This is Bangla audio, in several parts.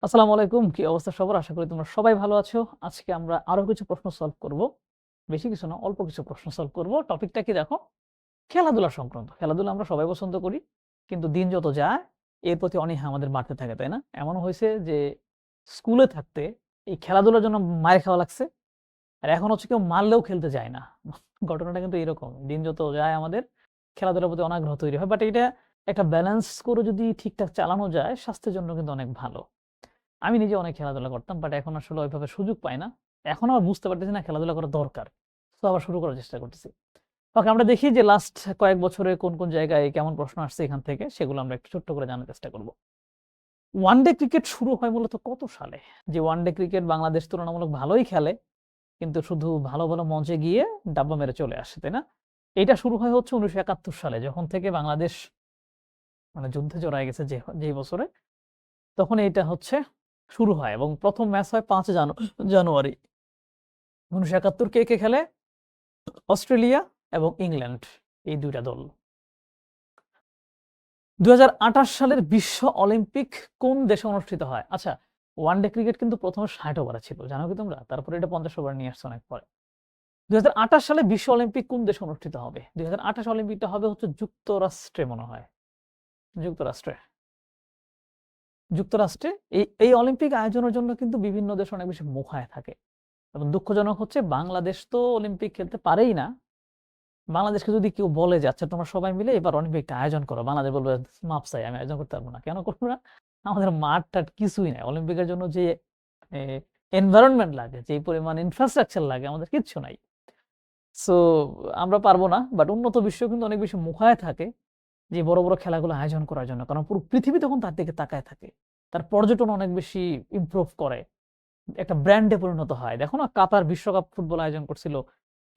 আসসালামু আলাইকুম। কি অবস্থা সবার? আশা করি তোমরা সবাই ভালো আছো। আজকে আমরা আরো কিছু প্রশ্ন সলভ করব। বেশি কিছু না, অল্প কিছু প্রশ্ন সলভ করব। টপিকটা কি দেখো? খেলাধুলা সংক্রান্ত। খেলাধুলা আমরা সবাই পছন্দ করি। কিন্তু দিন যত যায় এর প্রতি অনীহা আমাদের বাড়তে থাকে, তাই না? এমনও হইছে যে স্কুলে থাকতে এই খেলাধুলার জন্য মাইর খাওয়া লাগছে। আর এখন হচ্ছে কেউ মারলেও খেলতে চায় না। ঘটনাটা কিন্তু এরকম। দিন যত যায় আমাদের খেলাধুলার প্রতি অনাগ্রহ তৈরি হয়। বাট এটা একটা ব্যালেন্স করে যদি ঠিকঠাক চালানো যায় স্বাস্থ্যের জন্য কিন্তু অনেক ভালো। আমি নিজে অনেক খেলাধুলা করতাম, বাট এখন আসলে ওইভাবে সুযোগ পাই না। এখন আবার বুঝতে পারতেছি না খেলাধুলা করা দরকার। তো আবার শুরু করার চেষ্টা করতেছি। ওকে, আমরা দেখি যে লাস্ট কয়েক বছরে কোন জায়গায় কেমন প্রশ্ন আসছে এখান থেকে, সেগুলো আমরা একটু ছোট্ট করে জানার চেষ্টা করব। ওয়ানডে ক্রিকেট শুরু হয় মূলত কত সালে? যে ওয়ানডে ক্রিকেট বাংলাদেশ তুলনামূলক ভালোই খেলে, কিন্তু শুধু ভালো, ভালো মঞ্চে গিয়ে ডাব্বা মেরে চলে আসে, তাই না? এটা শুরু হয় হচ্ছে 1971 সালে, যখন থেকে বাংলাদেশ মানে যুদ্ধে জড়ায় গেছে যেই বছরে, তখন এইটা হচ্ছে শুরু হয় এবং প্রথম ম্যাচ হয় ৫ জানুয়ারি। ১৯৭১ কে খেলে? অস্ট্রেলিয়া এবং ইংল্যান্ড, এই ২ টা দল। ২০২৮ সালের বিশ্ব অলিম্পিক কোন দেশে অনুষ্ঠিত হয়? আচ্ছা, ওয়ানডে ক্রিকেট কিন্তু প্রথমে ৬০ ওভারে ছিল, জানো কি তোমরা? তারপরে এটা ৫০ ওভারে নিয়ে আসছে অনেক পরে। ২০২৮ সালে বিশ্ব অলিম্পিক কোন দেশে অনুষ্ঠিত হবে? ২০২৮ অলিম্পিকটা হবে হচ্ছে যুক্তরাষ্ট্রে মনে হয়। যুক্তরাষ্ট্রে। যুক্তরাষ্ট্রে এই অলিম্পিক আয়োজনের জন্য কিন্তু বিভিন্ন দেশ অনেক বেশি মুখায় থাকে। এবং দুঃখজনক হচ্ছে বাংলাদেশ তো অলিম্পিক খেলতে পারেই না। বাংলাদেশকে যদি কেউ বলে যে আচ্ছা তোমরা সবাই মিলে এবার অলিম্পিকটা আয়োজন করো, বাংলাদেশ বলবে মাপ চাই, আমি আয়োজন করতে পারবো না। কেন করবো না? আমাদের মাঠ টাট কিছুই নাই। অলিম্পিকের জন্য যে এনভায়রনমেন্ট লাগে, যে পরিমাণ ইনফ্রাস্ট্রাকচার লাগে, আমাদের কিচ্ছু নাই। সো আমরা পারবো না। বাট উন্নত বিশ্ব কিন্তু অনেক বেশি মুখায় থাকে যে বড় বড় খেলাগুলো আয়োজন করার জন্য, কারণ পুরো পৃথিবী তখন তার দিকে তাকায় থাকে। তার পর্যটন অনেক বেশি ইমপ্রুভ করে, একটা ব্র্যান্ডে পরিণত হয়। দেখো না, কাতার বিশ্বকাপ ফুটবল আয়োজন করছিল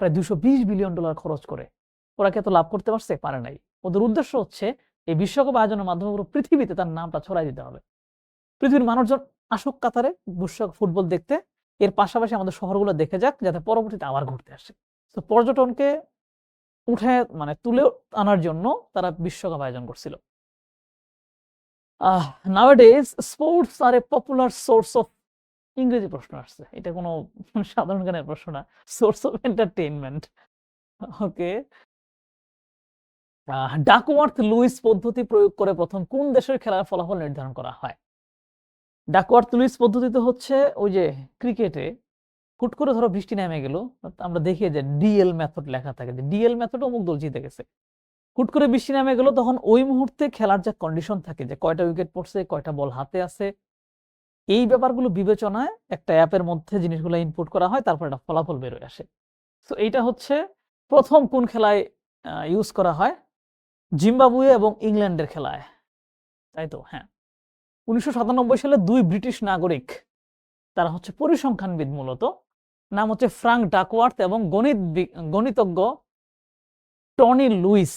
প্রায় $220 বিলিয়ন খরচ করে। ওরা কি এত লাভ করতে পারছে? পারে নাই। ওদের উদ্দেশ্য হচ্ছে এই বিশ্বকাপ আয়োজনের মাধ্যমে পুরো পৃথিবীতে তার নামটা ছড়াই দিতে হবে। পৃথিবীর মানুষজন আসুক কাতারে বিশ্বকাপ ফুটবল দেখতে, এর পাশাপাশি আমাদের শহরগুলো দেখে যাক, যাতে পরবর্তীতে আবার ঘুরতে আসে। তো পর্যটনকে উঠে মানে তুলে আনার জন্য তারা বিশ্বকাপ আয়োজন করছিল। Nowadays sports are a popular source of, ইংরেজি প্রশ্ন আসছে। এটা কোনো সাধারণ জ্ঞানের প্রশ্ন না। Source of entertainment. Okay. Duckworth Lewis পদ্ধতি প্রয়োগ করে প্রথম কোন দেশের খেলার ফলাফল নির্ধারণ করা হয়? ডাকওয়ার্থ লুইস পদ্ধতিতে হচ্ছে ওই যে ক্রিকেটে হুট করে ধরো বৃষ্টি নেমে গেল, আমরা দেখি যে ডিএল মেথড লেখা থাকে, যে ডিএল মেথড অমুক দল জিতে গেছে। হুট করে বৃষ্টি নেমে গেল, তখন ওই মুহূর্তে খেলার যে কন্ডিশন থাকে, যে কয়টা উইকেট পড়ছে, কয়টা বল হাতে আছে, এই ব্যাপারগুলো বিবেচনায় একটা অ্যাপের মধ্যে জিনিসগুলো ইনপুট করা হয়, তারপর একটা ফলাফল বের হয়ে আসে। তো এইটা হচ্ছে প্রথম কোন খেলায় ইউজ করা হয়? জিম্বাবুয়ে এবং ইংল্যান্ডের খেলায়, তাই তো? হ্যাঁ। ১৯৯৭ সালে ২ ব্রিটিশ নাগরিক, তারা হচ্ছে পরিসংখ্যানবিদ মূলত, নাম হচ্ছে ফ্রাঙ্ক ডাকওয়ার্থ এবং গণিতজ্ঞ টনি লুইস।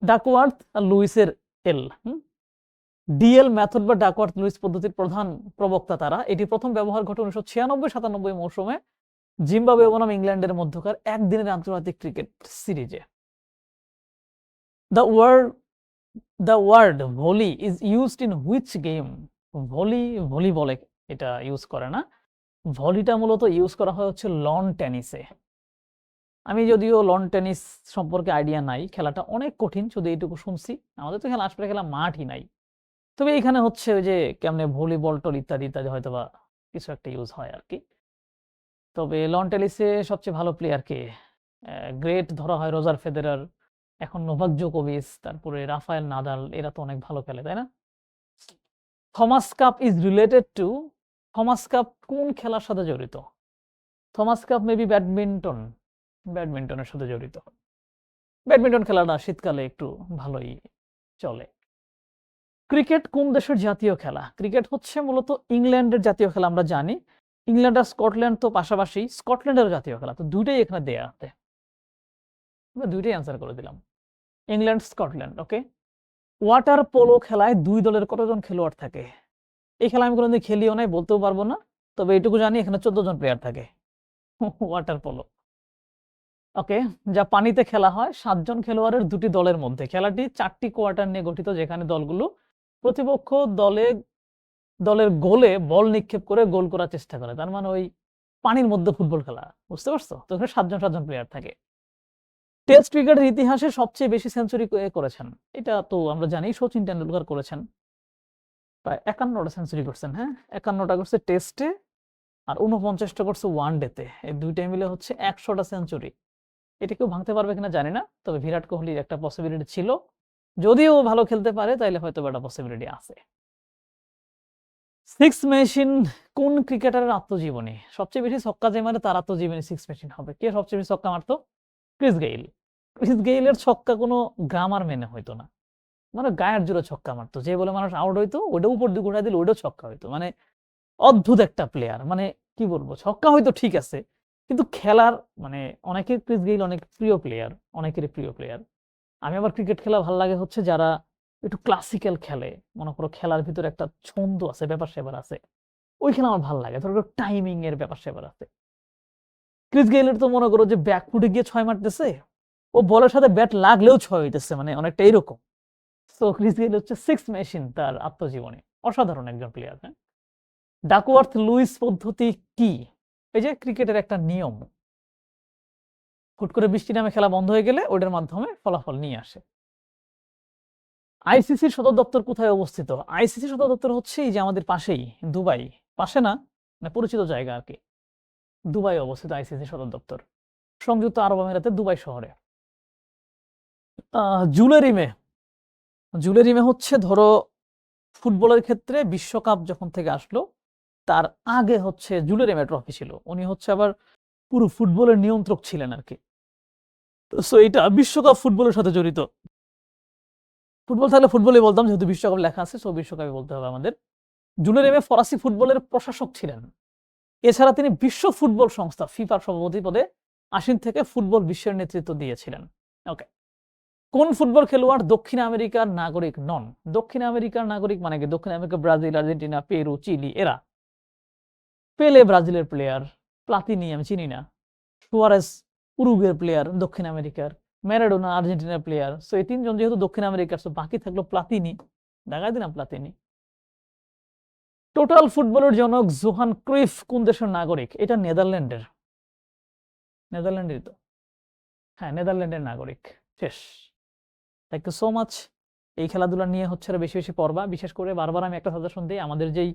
ডাকওয়ার্থ আর লুইসের এল ডিএল মেথড বা ডাকওয়ার্থ লুইস পদ্ধতির প্রধান প্রবক্তা তারা। এটি প্রথম ব্যবহার ঘটে ১৯৯৬-৯৭ মৌসুমে জিম্বাবুয়ে বনাম ইংল্যান্ডের মধ্যকার একদিনের আন্তর্জাতিক ক্রিকেট সিরিজে। The word the word volley is used in which game? ভলিবলে এটা ইউজ করে না। ভলিটা মূলত ইউজ করা হয় হচ্ছে লন টেনিসে। আমি যদিও লন টেনিস সম্পর্কে আইডিয়া নাই, খেলাটা অনেক কঠিন, শুধু এইটুকু শুনছি। আমাদের তো খেলা আসলে খেলা মাঠই নাই। তবে এখানে হচ্ছে ওই যে কেমনে ভলিবল টল ইত্যাদি ইত্যাদি হয়তোবা কিছু একটা ইউজ হয় আর কি। তবে লন টেনিসে সবচেয়ে ভালো প্লেয়ার কে? গ্রেট ধরা হয় রোজার ফেদেরার, এখন নোভাক জোকোভিচ, তারপরে রাফায়েল নাদাল, এরা তো অনেক ভালো খেলে, তাই না? Thomas cup is related to, Thomas cup কোন খেলার সাথে জড়িত? থমাস কাপ মেবি ব্যাডমিন্টন, ব্যাডমিন্টনের সাথে জড়িত। ব্যাডমিন্টন খেলাটা শীতকালে একটু ভালোই চলে। ক্রিকেট কোন দেশের জাতীয় খেলা? ক্রিকেট হচ্ছে মূলত ইংল্যান্ডের জাতীয় খেলা, আমরা জানি। ইংল্যান্ড আর স্কটল্যান্ড তো পাশাপাশি, স্কটল্যান্ডের জাতীয় খেলা। তো দুইটাই এখানে দেয়া আছে, আমরা দুইটাই অ্যান্সার করে দিলাম। England, Scotland. Okay. Water polo খেলায় ২ দলের কতজন খেলোয়াড় থাকে? এই খেলা আমি কোনোদিন খেলিও নাই, বলতেও পারবো না। তবে এইটুকু জানি এখানে ১৪ জন প্লেয়ার থাকে। Water polo. ওকে। যা পানিতে খেলা হয় ৭ জন খেলোয়াড়ের ২টি দলের মধ্যে। খেলাটি ৪টি কোয়ার্টার নিয়ে গঠিত, যেখানে দলগুলো প্রতিপক্ষ দলে দলের গোলে বল নিক্ষেপ করে গোল করার চেষ্টা করে, তার মানে ওই পানির মধ্যে ফুটবল খেলা, বুঝতে পারছো? তো এখানে 7 জন প্লেয়ার থাকে। টেস্ট ক্রিকেটের ইতিহাসে সবচেয়ে বেশি সেঞ্চুরি করেছেন, এটা তো আমরা জানি, সচিন টেন্ডুলকার করেছেন, প্রায় 51টা সেঞ্চুরি করছেন। হ্যাঁ, 51টা করছে টেস্টে আর 49টা করছে ওয়ান ডেতে, এই দুইটাই মিলে হচ্ছে 100টা সেঞ্চুরি। এটা কেউ ভাঙতে পারবে কিনা জানি না, তবে বিরাট কোহলির একটা পসিবিলিটি ছিল, যদিও ভালো খেলতে পারে তাইলে হয়তো একটা পসিবিলিটি আছে। সিক্স মেশিন কোন ক্রিকেটারের আত্মজীবনী? সবচেয়ে বেশি ছক্কা যে মারে তার আত্মজীবনী সিক্স মেশিন হবে। কে সবচেয়ে বেশি ছক্কা মারতো? Chris Gayle. ক্রিস গেইলের ছক্কা কোনো গ্রামার মেনে হইতো না, মানে গায়ের জোরে ছক্কা মারতো, যে বলে মানুষ আউট হইতো ওটা উপর দিকে উঠাই দিলে ওটাও ছক্কা হইতো। মানে অদ্ভুত একটা প্লেয়ার, মানে কি বলবো, ছক্কা হয়তো ঠিক আছে কিন্তু খেলার মানে অনেকের ক্রিস গেইল অনেক প্রিয় প্লেয়ার, অনেকেরই প্রিয় প্লেয়ার। আমি আবার ক্রিকেট খেলা ভালো লাগে হচ্ছে যারা একটু ক্লাসিক্যাল খেলে, মনে করো খেলার ভিতরে একটা ছন্দ আছে, ব্যাপার স্যাপার আছে, ওই খেলা আমার ভালো লাগে, ধরো টাইমিং এর ব্যাপার স্যাপার আছে। ক্রিস গেইলের তো মনে করো যে ব্যাকফুটে গিয়ে 6 মারতেছে, ও বলের সাথে ব্যাট লাগলেও 6 হইতেছে, মানে অনেকটা এরকম। তো ক্রিস গেইল হচ্ছে সিক্স মেশিন তার আত্মজীবনী, অসাধারণ একজন প্লেয়ার। হ্যাঁ, ডাকওয়ার্থ লুইস পদ্ধতি কি? এই যে ক্রিকেটের একটা নিয়ম, হুট করে বৃষ্টি নামে খেলা বন্ধ হয়ে গেলে ওটার মাধ্যমে ফলাফল নিয়ে আসে। আইসিসির সদর দপ্তর কোথায় অবস্থিত? আইসিসি সদর দপ্তর হচ্ছে এই যে আমাদের পাশেই, দুবাই, পাশে না, মানে পরিচিত জায়গা আর কি, দুবাই অবস্থিত আইসিসি সদর দপ্তর, সংযুক্ত আরব আমিরাতের দুবাই শহরে। জুলেরিমে, জুলেরিমে হচ্ছে ধরো ফুটবলের ক্ষেত্রে বিশ্বকাপ যখন থেকে আসলো তার আগে হচ্ছে জুলেরিমে ট্রফি ছিল, উনি হচ্ছে আবার পুরো ফুটবলের নিয়ন্ত্রক ছিলেন আর কি। সো এটা বিশ্বকাপ ফুটবলের সাথে জড়িত। ফুটবল থাকলে ফুটবলই বলতাম, যেহেতু বিশ্বকাপ লেখা আছে সো বিশ্বকাপই বলতে হবে আমাদের। জুলেরিমে ফরাসি ফুটবলের প্রশাসক ছিলেন, এছাড়া তিনি বিশ্ব ফুটবল সংস্থা ফিফার সভাপতি পদে আসীন থেকে ফুটবল বিশ্বের নেতৃত্ব দিয়েছিলেন। ওকে, কোন ফুটবল খেলোয়াড় দক্ষিণ আমেরিকার নাগরিক নন? দক্ষিণ আমেরিকার নাগরিক মানে কি? দক্ষিণ America Brazil, Argentina, Peru, Chile, এরা। পেলে ব্রাজিলের প্লেয়ার, প্লাতিনি আমি চিনি না, সুয়ারেস উরুগুয়ের প্লেয়ার দক্ষিণ আমেরিকার, ম্যারাডোনা আর্জেন্টিনার প্লেয়ার। সো এই তিনজন যেহেতু দক্ষিণ আমেরিকার, সো বাকি থাকলো প্লাতিনি, দেখাই দিলাম প্লাতিনি। টোটাল ফুটবলের জনক জোহান ক্রুইফ কোন দেশের নাগরিক? এটা নেদারল্যান্ডের, নেদারল্যান্ডেরই তো, হ্যাঁ নেদারল্যান্ডের নাগরিক। শেষ। Thank you so much. এই খেলাধুলা নিয়ে হচ্ছে বেশি বেশি পড়বা, বিশেষ করে বারবার আমি একটা সাজেশন দিই, আমাদের যেই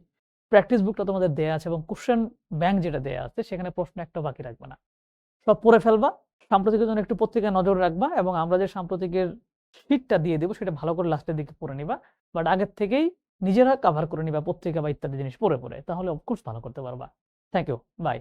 প্র্যাকটিস বুকটা তোমাদের দেয়া আছে এবং কোশ্চেন ব্যাংক যেটা দেয়া আছে সেখানে প্রশ্ন একটা বাকি রাখবে না, সব পড়ে ফেলবা। সাম্প্রতিকের জন্য একটু পত্রিকায় নজর রাখবা এবং আমরা যে সাম্প্রতিকের শীটটা দিয়ে দেবো সেটা ভালো করে লাস্টের দিকে পড়ে নিবা, বাট আগের থেকেই নিজেরা কাভার করে নিবা পত্রিকা বা ইত্যাদি জিনিস পড়ে পড়ে, তাহলে অফকোর্স ভালো করতে পারবা। Thank you, by.